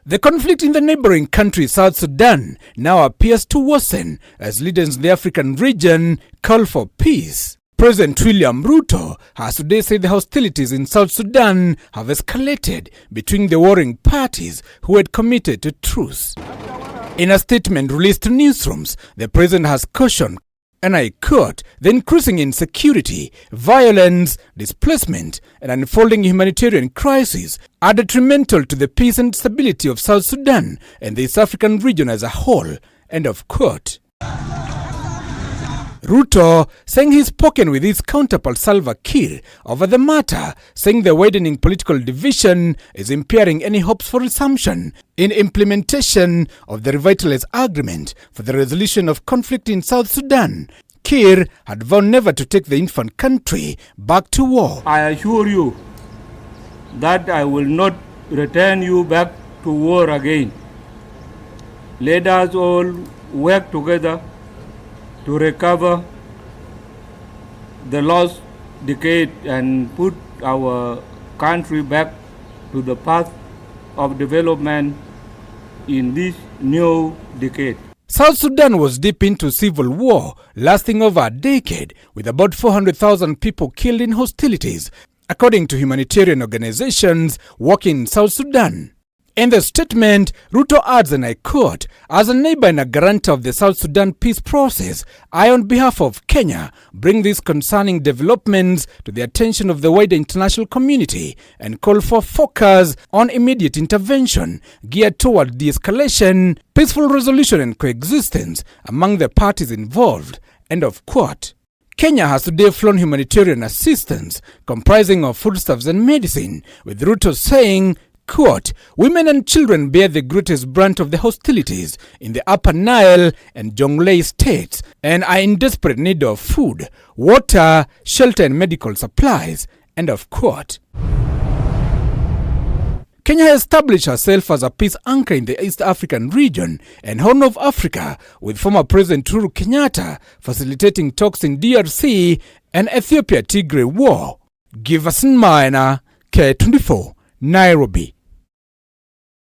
The conflict in the neighboring country, South Sudan, now appears to worsen as leaders in the African region call for peace. President William Ruto has today said the hostilities in South Sudan have escalated between the warring parties who had committed to truce. In a statement released to newsrooms, the president has cautioned, and I quote, the increasing insecurity, violence, displacement, and unfolding humanitarian crises are detrimental to the peace and stability of South Sudan and the East African region as a whole, end of quote. Ruto saying he's spoken with his counterpart Salva Kiir over the matter, saying the widening political division is impairing any hopes for resumption in implementation of the revitalized agreement for the resolution of conflict in South Sudan. Kiir had vowed never to take the infant country back to war. I assure you that I will not return you back to war again. Let us all work together to recover the lost decade and put our country back to the path of development in this new decade. South Sudan was deep into civil war, lasting over a decade, with about 400,000 people killed in hostilities, according to humanitarian organizations working in South Sudan. In the statement, Ruto adds, and I quote, as a neighbor and a guarantor of the South Sudan peace process, I, on behalf of Kenya, bring these concerning developments to the attention of the wider international community and call for focus on immediate intervention geared toward de-escalation, peaceful resolution and coexistence among the parties involved, end of quote. Kenya has today flown humanitarian assistance comprising of foodstuffs and medicine, with Ruto saying, quote, women and children bear the greatest brunt of the hostilities in the Upper Nile and Jonglei states and are in desperate need of food, water, shelter and medical supplies, end of quote. Kenya has established herself as a peace anchor in the East African region and Horn of Africa, with former President Uhuru Kenyatta facilitating talks in DRC and Ethiopia-Tigray war. Giverson Maina, K24, Nairobi.